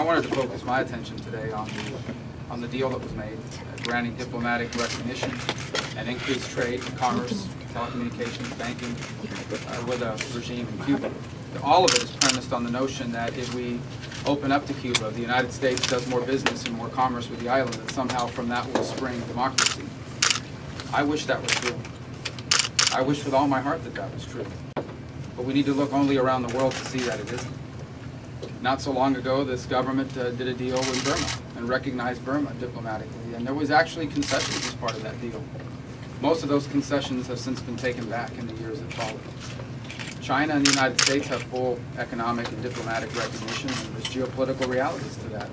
I wanted to focus my attention today on the deal that was made, granting diplomatic recognition and increased trade, commerce, telecommunications, banking with a regime in Cuba. All of it is premised on the notion that if we open up to Cuba, the United States does more business and more commerce with the island, and somehow from that will spring democracy. I wish that was true. I wish with all my heart that that was true. But we need to look only around the world to see that it isn't. Not so long ago, this government did a deal with Burma and recognized Burma diplomatically, and there was actually concessions as part of that deal. Most of those concessions have since been taken back in the years that followed. China and the United States have full economic and diplomatic recognition, and there's geopolitical realities to that.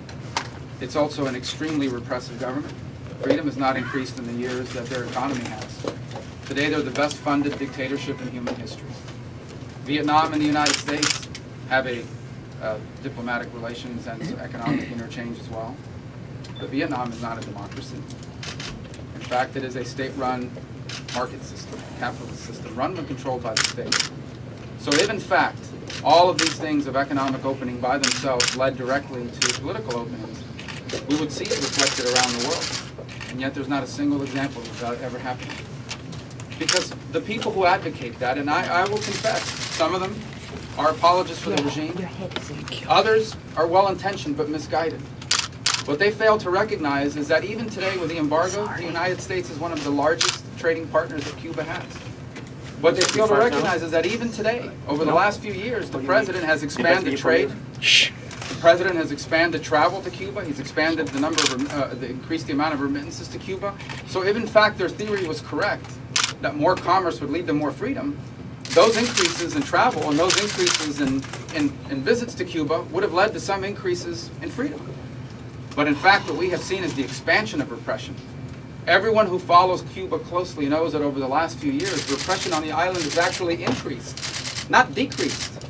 It's also an extremely repressive government. Freedom has not increased in the years that their economy has. Today, they're the best funded dictatorship in human history. Vietnam and the United States have a diplomatic relations and economic interchange as well. But Vietnam is not a democracy. In fact, it is a state-run market system, capitalist system, run and controlled by the state. So if, in fact, all of these things of economic opening by themselves led directly to political openings, we would see it reflected around the world. And yet there's not a single example of that ever happening. Because the people who advocate that, and I will confess, some of them are apologists for the regime. Others are well-intentioned but misguided. What they fail to recognize is that even today with the embargo, the United States is one of the largest trading partners that Cuba has. What they fail to recognize is that even today, over the last few years, the president has expanded trade. The president has expanded travel to Cuba. He's expanded the number of, increased the amount of remittances to Cuba. So if in fact their theory was correct, that more commerce would lead to more freedom, those increases in travel and those increases in visits to Cuba would have led to some increases in freedom. But in fact, what we have seen is the expansion of repression. Everyone who follows Cuba closely knows that over the last few years, repression on the island has actually increased, not decreased,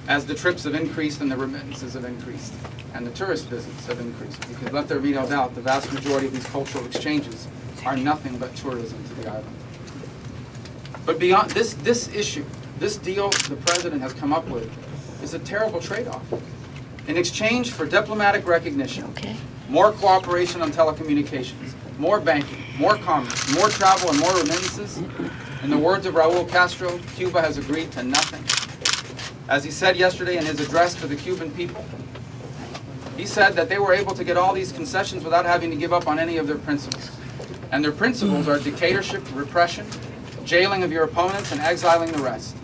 as the trips have increased and the remittances have increased and the tourist visits have increased. Because let there be no doubt, the vast majority of these cultural exchanges are nothing but tourism to the island. But beyond this issue, this deal the president has come up with is a terrible trade-off. In exchange for diplomatic recognition, more cooperation on telecommunications, more banking, more commerce, more travel, and more remittances, in the words of Raul Castro, Cuba has agreed to nothing. As he said yesterday in his address to the Cuban people, he said that they were able to get all these concessions without having to give up on any of their principles. And their principles are dictatorship, repression, jailing of your opponents, and exiling the rest.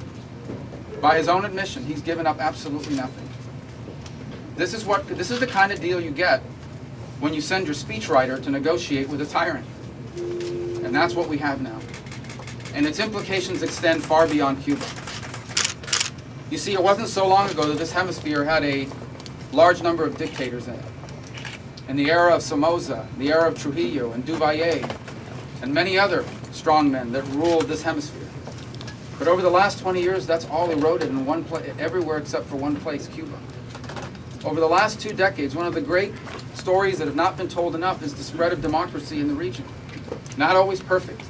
By his own admission, he's given up absolutely nothing. This is the kind of deal you get when you send your speechwriter to negotiate with a tyrant. And that's what we have now. And its implications extend far beyond Cuba. You see, it wasn't so long ago that this hemisphere had a large number of dictators in it. In the era of Somoza, the era of Trujillo and Duvalier, and many other strongmen that ruled this hemisphere. But over the last 20 years, that's all eroded in one place, everywhere except for one place, Cuba. Over the last 2 decades, one of the great stories that have not been told enough is the spread of democracy in the region. Not always perfect,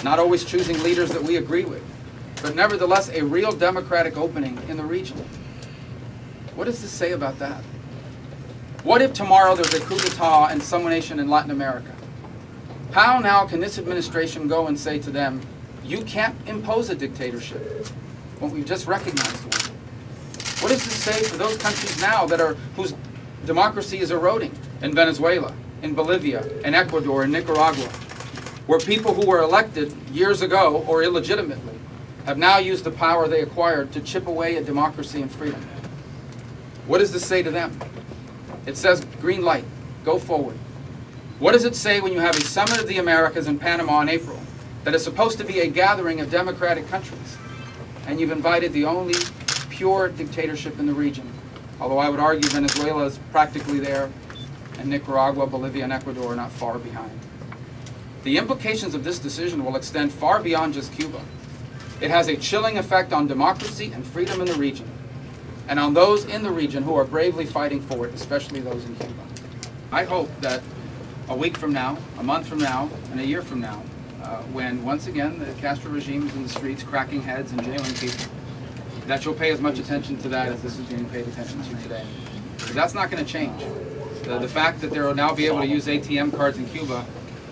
not always choosing leaders that we agree with, but nevertheless a real democratic opening in the region. What does this say about that? What if tomorrow there's a coup d'etat in some nation in Latin America? How now can this administration go and say to them, you can't impose a dictatorship when we've just recognized one? What does this say for those countries now whose democracy is eroding in Venezuela, in Bolivia, in Ecuador, in Nicaragua, where people who were elected years ago or illegitimately have now used the power they acquired to chip away at democracy and freedom? What does this say to them? It says, green light, go forward. What does it say when you have a summit of the Americas in Panama in April that is supposed to be a gathering of democratic countries, and you've invited the only pure dictatorship in the region, although I would argue Venezuela is practically there, and Nicaragua, Bolivia, and Ecuador are not far behind. The implications of this decision will extend far beyond just Cuba. It has a chilling effect on democracy and freedom in the region, and on those in the region who are bravely fighting for it, especially those in Cuba. I hope that a week from now, a month from now, and a year from now, when once again the Castro regime is in the streets cracking heads and jailing people, that you'll pay as much attention to that as this is being paid attention to today. Because that's not going to change. The fact that they will now be able to use ATM cards in Cuba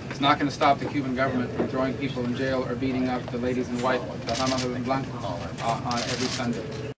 is not going to stop the Cuban government from throwing people in jail or beating up the ladies in white, the damas en blanco, every Sunday.